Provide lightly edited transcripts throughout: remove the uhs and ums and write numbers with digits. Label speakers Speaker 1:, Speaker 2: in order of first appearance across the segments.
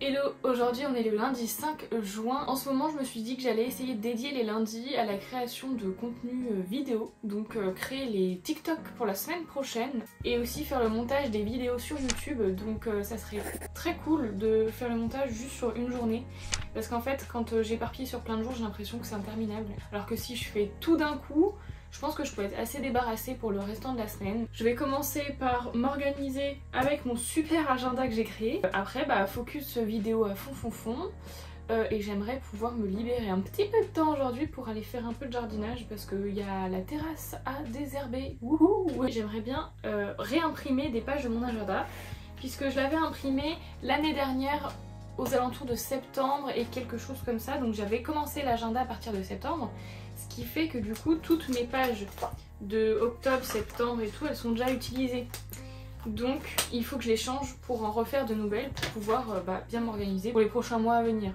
Speaker 1: Hello, aujourd'hui on est le lundi 5 juin. En ce moment je me suis dit que j'allais essayer de dédier les lundis à la création de contenu vidéo. Donc créer les TikTok pour la semaine prochaine et aussi faire le montage des vidéos sur YouTube. Donc ça serait très cool de faire le montage juste sur une journée. Parce qu'en fait quand j'éparpille sur plein de jours j'ai l'impression que c'est interminable. Alors que si je fais tout d'un coup, je pense que je peux être assez débarrassée pour le restant de la semaine. Je vais commencer par m'organiser avec mon super agenda que j'ai créé. Après, focus vidéo à fond. Et j'aimerais pouvoir me libérer un petit peu de temps aujourd'hui pour aller faire un peu de jardinage parce qu'il y a la terrasse à désherber. Wouhou! J'aimerais bien réimprimer des pages de mon agenda puisque je l'avais imprimé l'année dernière aux alentours de septembre et quelque chose comme ça. Donc j'avais commencé l'agenda à partir de septembre. Ce qui fait que du coup toutes mes pages de octobre, septembre et tout elles sont déjà utilisées. Donc il faut que je les change pour en refaire de nouvelles pour pouvoir bien m'organiser pour les prochains mois à venir.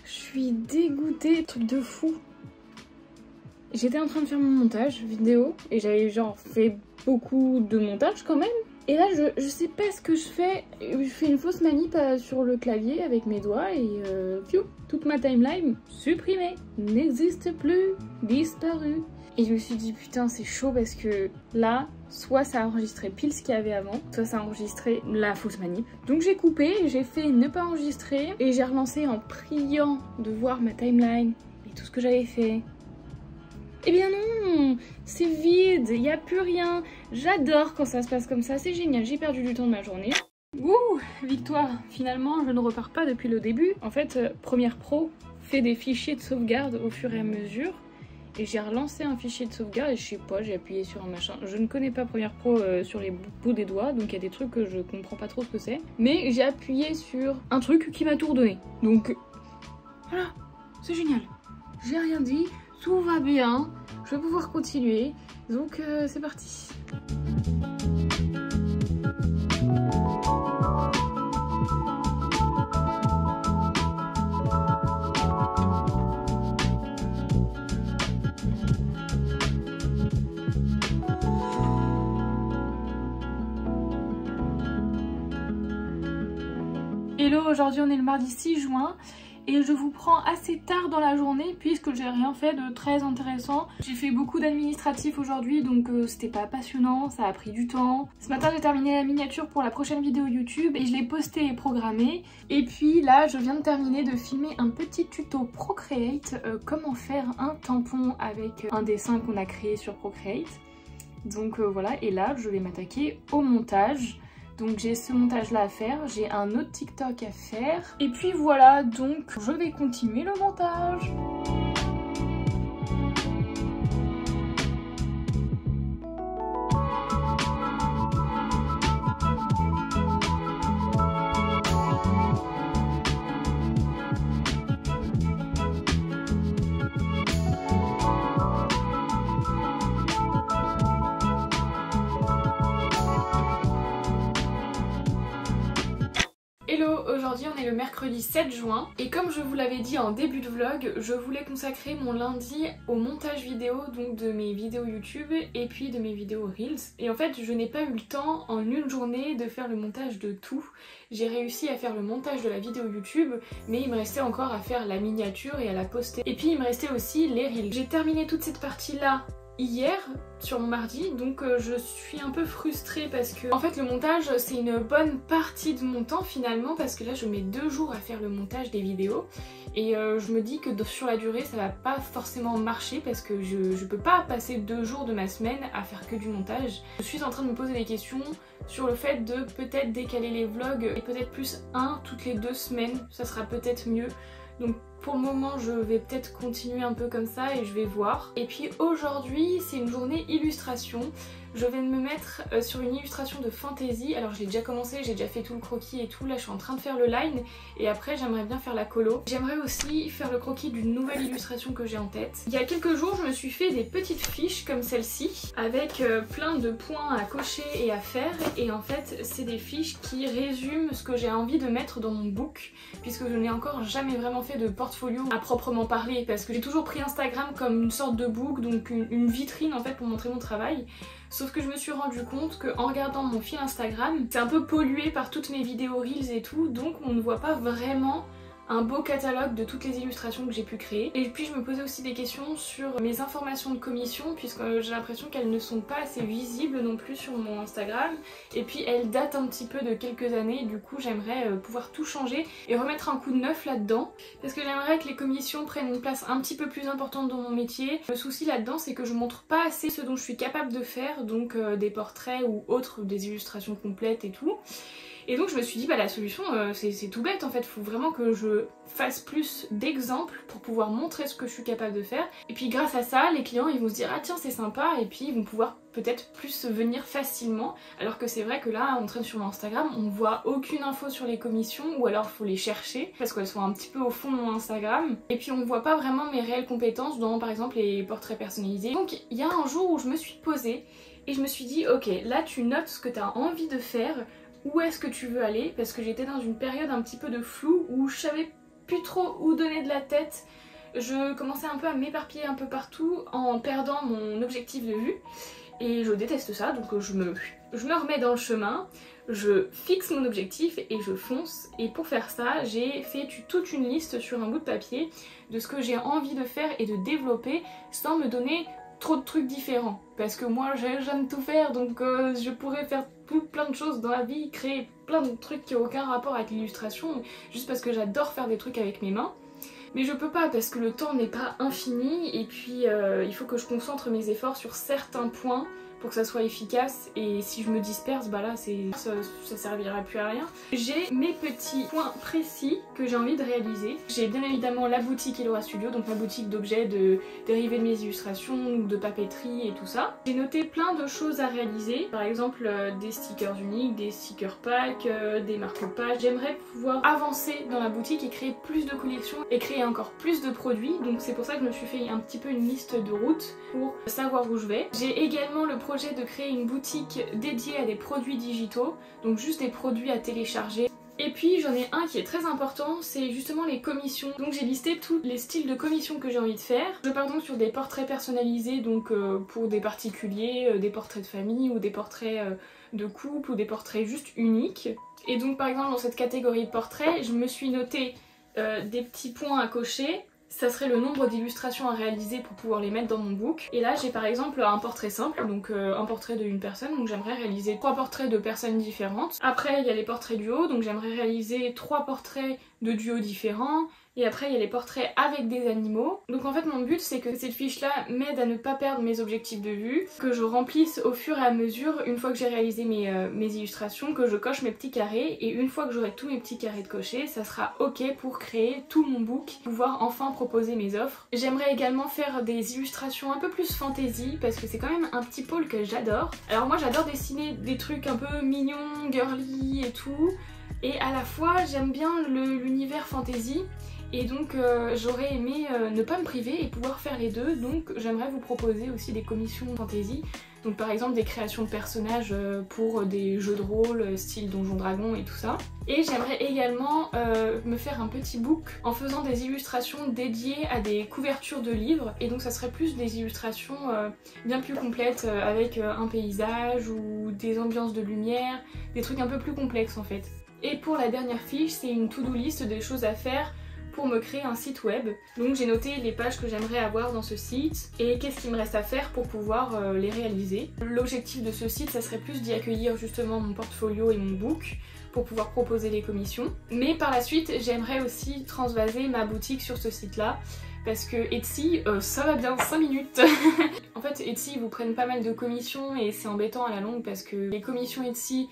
Speaker 1: Je suis dégoûtée, truc de fou. J'étais en train de faire mon montage vidéo et j'avais genre fait beaucoup de montage quand même. Et là je sais pas ce que je fais une fausse manip sur le clavier avec mes doigts et piou, toute ma timeline supprimée, n'existe plus, disparue. Et je me suis dit putain c'est chaud parce que là, soit ça a enregistré pile ce qu'il y avait avant, soit ça a enregistré la fausse manip. Donc j'ai coupé, j'ai fait ne pas enregistrer et j'ai relancé en priant de voir ma timeline et tout ce que j'avais fait. Eh bien non, c'est vide, il n'y a plus rien. J'adore quand ça se passe comme ça, c'est génial, j'ai perdu du temps de ma journée. Wouh, victoire, finalement je ne repars pas depuis le début. En fait, Premiere Pro fait des fichiers de sauvegarde au fur et à mesure. Et j'ai relancé un fichier de sauvegarde et je sais pas, j'ai appuyé sur un machin. Je ne connais pas Premiere Pro sur les bouts des doigts, donc il y a des trucs que je comprends pas trop ce que c'est. Mais j'ai appuyé sur un truc qui m'a tout redonné. Donc voilà, c'est génial. J'ai rien dit, tout va bien, je vais pouvoir continuer. Donc c'est parti. Hello, aujourd'hui on est le mardi 6 juin et je vous prends assez tard dans la journée puisque j'ai rien fait de très intéressant. J'ai fait beaucoup d'administratifs aujourd'hui donc c'était pas passionnant, ça a pris du temps. Ce matin j'ai terminé la miniature pour la prochaine vidéo YouTube et je l'ai postée et programmée. Et puis là je viens de terminer de filmer un petit tuto Procreate, comment faire un tampon avec un dessin qu'on a créé sur Procreate. Donc voilà, et là je vais m'attaquer au montage. Donc j'ai ce montage là à faire, j'ai un autre TikTok à faire. Et puis voilà, donc je vais continuer le montage. Hello, aujourd'hui on est le mercredi 7 juin et comme je vous l'avais dit en début de vlog, je voulais consacrer mon lundi au montage vidéo, donc de mes vidéos YouTube et puis de mes vidéos Reels. Et en fait je n'ai pas eu le temps en une journée de faire le montage de tout. J'ai réussi à faire le montage de la vidéo YouTube, mais il me restait encore à faire la miniature et à la poster. Et puis il me restait aussi les Reels. J'ai terminé toute cette partie là hier sur mon mardi, donc je suis un peu frustrée parce que en fait le montage c'est une bonne partie de mon temps finalement, parce que là je mets 2 jours à faire le montage des vidéos et je me dis que sur la durée ça va pas forcément marcher parce que je peux pas passer 2 jours de ma semaine à faire que du montage. Je suis en train de me poser des questions sur le fait de peut-être décaler les vlogs et peut-être plus un toutes les 2 semaines, ça sera peut-être mieux. Donc pour le moment je vais peut-être continuer un peu comme ça et je vais voir. Et puis aujourd'hui c'est une journée illustration. Je vais me mettre sur une illustration de fantasy. Alors je l'ai déjà commencé, j'ai déjà fait tout le croquis et tout. Là je suis en train de faire le line et après j'aimerais bien faire la colo. J'aimerais aussi faire le croquis d'une nouvelle illustration que j'ai en tête. Il y a quelques jours je me suis fait des petites fiches comme celle-ci avec plein de points à cocher et à faire. Et en fait c'est des fiches qui résument ce que j'ai envie de mettre dans mon book, puisque je n'ai encore jamais vraiment fait de portfolio à proprement parler, parce que j'ai toujours pris Instagram comme une sorte de book, donc une vitrine en fait pour montrer mon travail. Sauf que je me suis rendu compte qu'en regardant mon fil Instagram, c'est un peu pollué par toutes mes vidéos Reels et tout, donc on ne voit pas vraiment un beau catalogue de toutes les illustrations que j'ai pu créer. Et puis je me posais aussi des questions sur mes informations de commission, puisque j'ai l'impression qu'elles ne sont pas assez visibles non plus sur mon Instagram. Et puis elles datent un petit peu de quelques années, du coup j'aimerais pouvoir tout changer et remettre un coup de neuf là-dedans. Parce que j'aimerais que les commissions prennent une place un petit peu plus importante dans mon métier. Le souci là-dedans c'est que je montre pas assez ce dont je suis capable de faire, donc des portraits ou autres, des illustrations complètes et tout. Et donc je me suis dit bah la solution c'est tout bête en fait, faut vraiment que je fasse plus d'exemples pour pouvoir montrer ce que je suis capable de faire. Et puis grâce à ça les clients ils vont se dire ah tiens c'est sympa, et puis ils vont pouvoir peut-être plus venir facilement. Alors que c'est vrai que là on traîne sur mon Instagram, on voit aucune info sur les commissions, ou alors faut les chercher parce qu'elles sont un petit peu au fond de mon Instagram. Et puis on voit pas vraiment mes réelles compétences dans par exemple les portraits personnalisés. Donc il y a un jour où je me suis posée et je me suis dit ok là tu notes ce que tu as envie de faire, où est-ce que tu veux aller, parce que j'étais dans une période un petit peu de flou où je savais plus trop où donner de la tête. Je commençais un peu à m'éparpiller un peu partout en perdant mon objectif de vue et je déteste ça, donc je me remets dans le chemin, je fixe mon objectif et je fonce. Et pour faire ça j'ai fait toute une liste sur un bout de papier de ce que j'ai envie de faire et de développer sans me donner trop de trucs différents, parce que moi j'aime tout faire, donc je pourrais faire plein de choses dans la vie, créer plein de trucs qui n'ont aucun rapport avec l'illustration, juste parce que j'adore faire des trucs avec mes mains. Mais je peux pas parce que le temps n'est pas infini, et puis il faut que je concentre mes efforts sur certains points pour que ça soit efficace, et si je me disperse bah là ça servira plus à rien. J'ai mes petits points précis que j'ai envie de réaliser. J'ai bien évidemment la boutique Elora Studio, donc ma boutique d'objets, de dérivés de mes illustrations, de papeterie et tout ça. J'ai noté plein de choses à réaliser, par exemple des stickers uniques, des stickers packs, des marque-pages. J'aimerais pouvoir avancer dans la boutique et créer plus de collections et créer encore plus de produits, donc c'est pour ça que je me suis fait un petit peu une liste de route pour savoir où je vais. J'ai également le projet de créer une boutique dédiée à des produits digitaux, donc juste des produits à télécharger. Et puis j'en ai un qui est très important, c'est justement les commissions. Donc j'ai listé tous les styles de commissions que j'ai envie de faire. Je pars donc sur des portraits personnalisés, donc pour des particuliers, des portraits de famille ou des portraits de couple ou des portraits juste uniques. Et donc par exemple dans cette catégorie de portraits, je me suis noté des petits points à cocher. Ça serait le nombre d'illustrations à réaliser pour pouvoir les mettre dans mon book. Et là j'ai par exemple un portrait simple, donc un portrait d'une personne, donc j'aimerais réaliser 3 portraits de personnes différentes. Après il y a les portraits duo, donc j'aimerais réaliser 3 portraits de duos différents. Et après il y a les portraits avec des animaux. Donc en fait mon but c'est que cette fiche là m'aide à ne pas perdre mes objectifs de vue, que je remplisse au fur et à mesure, une fois que j'ai réalisé mes illustrations, que je coche mes petits carrés, et une fois que j'aurai tous mes petits carrés de cocher, ça sera ok pour créer tout mon book, pouvoir enfin proposer mes offres. J'aimerais également faire des illustrations un peu plus fantasy, parce que c'est quand même un petit pôle que j'adore. Alors moi j'adore dessiner des trucs un peu mignons, girly et tout, et à la fois j'aime bien l'univers fantasy. Et donc j'aurais aimé ne pas me priver et pouvoir faire les deux, donc j'aimerais vous proposer aussi des commissions fantasy. Donc par exemple des créations de personnages pour des jeux de rôle style Donjon Dragon et tout ça. Et j'aimerais également me faire un petit book en faisant des illustrations dédiées à des couvertures de livres. Et donc ça serait plus des illustrations bien plus complètes avec un paysage ou des ambiances de lumière, des trucs un peu plus complexes en fait. Et pour la dernière fiche, c'est une to-do list des choses à faire pour me créer un site web. Donc j'ai noté les pages que j'aimerais avoir dans ce site et qu'est-ce qu'il me reste à faire pour pouvoir les réaliser. L'objectif de ce site, ça serait plus d'y accueillir justement mon portfolio et mon book pour pouvoir proposer les commissions. Mais par la suite, j'aimerais aussi transvaser ma boutique sur ce site-là parce que Etsy, ça va bien 5 minutes. En fait, Etsy, ils vous prennent pas mal de commissions et c'est embêtant à la longue parce que les commissions Etsy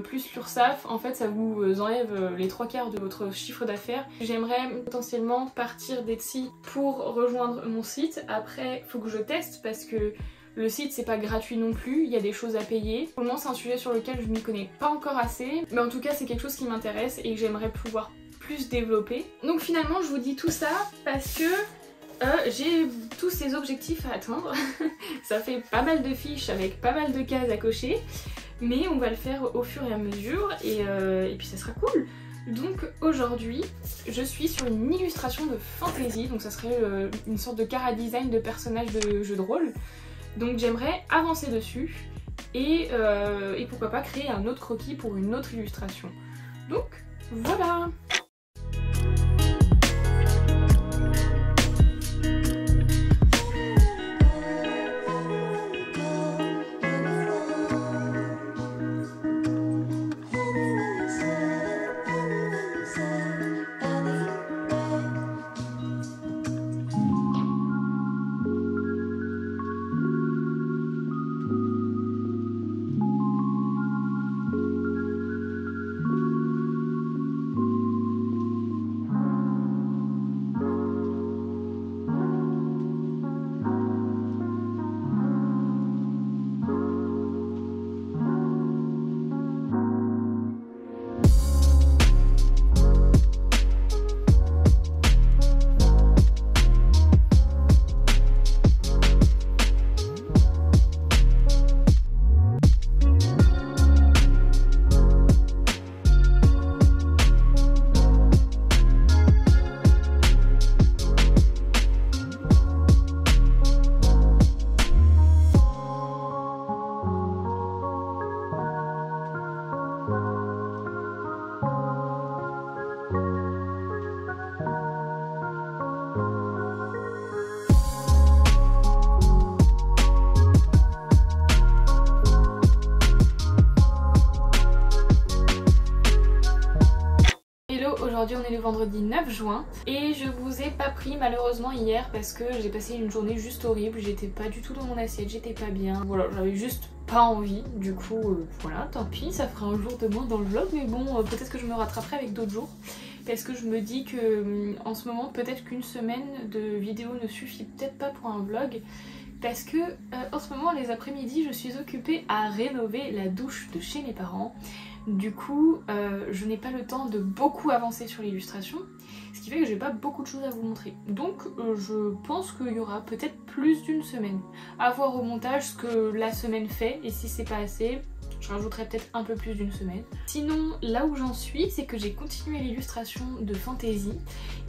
Speaker 1: plus l'URSSAF, en fait ça vous enlève les 3/4 de votre chiffre d'affaires. J'aimerais potentiellement partir d'Etsy pour rejoindre mon site. Après, faut que je teste parce que le site c'est pas gratuit non plus, il y a des choses à payer. Pour le moment c'est un sujet sur lequel je m'y connais pas encore assez, mais en tout cas c'est quelque chose qui m'intéresse et que j'aimerais pouvoir plus développer. Donc finalement je vous dis tout ça parce que j'ai tous ces objectifs à atteindre. Ça fait pas mal de fiches avec pas mal de cases à cocher. Mais on va le faire au fur et à mesure et puis ça sera cool. Donc aujourd'hui, je suis sur une illustration de fantasy, donc ça serait une sorte de chara design de personnages de jeu de rôle. Donc j'aimerais avancer dessus et pourquoi pas créer un autre croquis pour une autre illustration. Donc voilà! Aujourd'hui on est le vendredi 9 juin et je vous ai pas pris malheureusement hier parce que j'ai passé une journée juste horrible, j'étais pas du tout dans mon assiette, j'étais pas bien, voilà, j'avais juste pas envie, du coup voilà, tant pis, ça fera un jour de moins dans le vlog, mais bon, peut-être que je me rattraperai avec d'autres jours parce que je me dis que en ce moment peut-être qu'une semaine de vidéo ne suffit peut-être pas pour un vlog parce que en ce moment les après-midi je suis occupée à rénover la douche de chez mes parents. Du coup, je n'ai pas le temps de beaucoup avancer sur l'illustration, ce qui fait que j'ai pas beaucoup de choses à vous montrer. Donc je pense qu'il y aura peut-être plus d'une semaine. À voir au montage ce que la semaine fait, et si c'est pas assez, je rajouterai peut-être un peu plus d'une semaine. Sinon, là où j'en suis, c'est que j'ai continué l'illustration de fantasy,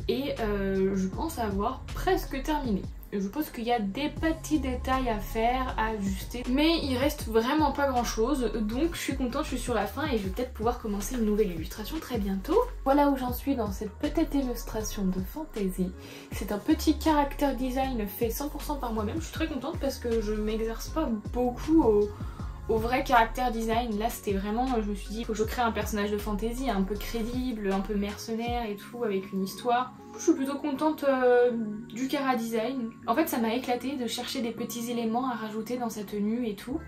Speaker 1: et je pense avoir presque terminé. Je pense qu'il y a des petits détails à faire, à ajuster, mais il reste vraiment pas grand chose, donc je suis contente, je suis sur la fin et je vais peut-être pouvoir commencer une nouvelle illustration très bientôt. Voilà où j'en suis dans cette petite illustration de fantasy. C'est un petit character design fait 100% par moi-même, je suis très contente parce que je m'exerce pas beaucoup au vrai caractère design. Là c'était vraiment, je me suis dit, il faut que je crée un personnage de fantasy un peu crédible, un peu mercenaire et tout, avec une histoire. Je suis plutôt contente du chara design. En fait ça m'a éclaté de chercher des petits éléments à rajouter dans sa tenue et tout.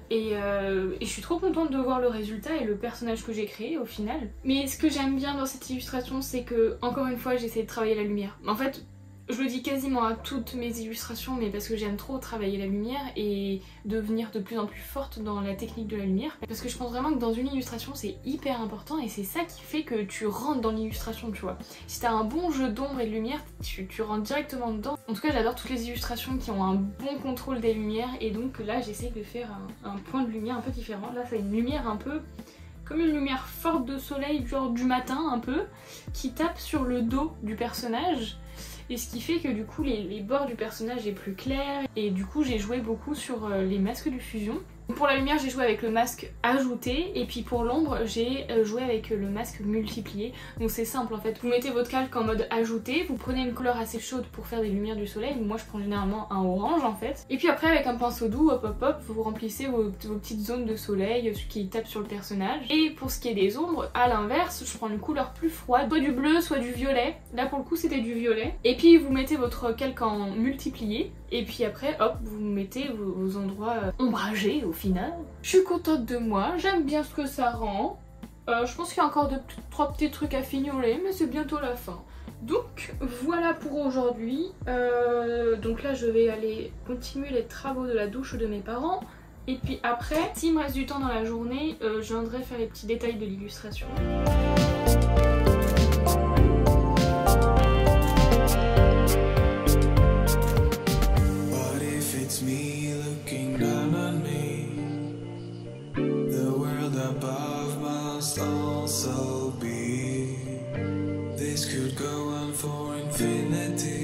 Speaker 1: Et je suis trop contente de voir le résultat et le personnage que j'ai créé au final. Mais ce que j'aime bien dans cette illustration, c'est que, encore une fois, j'essaie de travailler la lumière. En fait, Je le dis quasiment à toutes mes illustrations, mais parce que j'aime trop travailler la lumière et devenir de plus en plus forte dans la technique de la lumière. Parce que je pense vraiment que dans une illustration c'est hyper important et c'est ça qui fait que tu rentres dans l'illustration, tu vois. Si t'as un bon jeu d'ombre et de lumière, tu rentres directement dedans. En tout cas j'adore toutes les illustrations qui ont un bon contrôle des lumières et donc là j'essaie de faire un point de lumière un peu différent. Là c'est une lumière un peu comme une lumière forte de soleil, genre du matin un peu, qui tape sur le dos du personnage. Et ce qui fait que du coup les bords du personnage est plus clair et du coup j'ai joué beaucoup sur les masques de fusion. Pour la lumière j'ai joué avec le masque ajouté et puis pour l'ombre j'ai joué avec le masque multiplié. Donc c'est simple en fait, vous mettez votre calque en mode ajouté, vous prenez une couleur assez chaude pour faire des lumières du soleil, moi je prends généralement un orange en fait. Et puis après avec un pinceau doux, hop hop hop, vous remplissez vos petites zones de soleil qui tapent sur le personnage. Et pour ce qui est des ombres, à l'inverse, je prends une couleur plus froide, soit du bleu, soit du violet. Là pour le coup c'était du violet. Et puis vous mettez votre calque en multiplié. Et puis après, hop, vous mettez vos endroits ombragés au final. Je suis contente de moi, j'aime bien ce que ça rend. Je pense qu'il y a encore 3 petits trucs à fignoler, mais c'est bientôt la fin. Donc voilà pour aujourd'hui. Donc là je vais aller continuer les travaux de la douche de mes parents. Et puis après, s'il me reste du temps dans la journée, je viendrai faire les petits détails de l'illustration.
Speaker 2: Me looking down on me, the world above must also be. This could go on for infinity.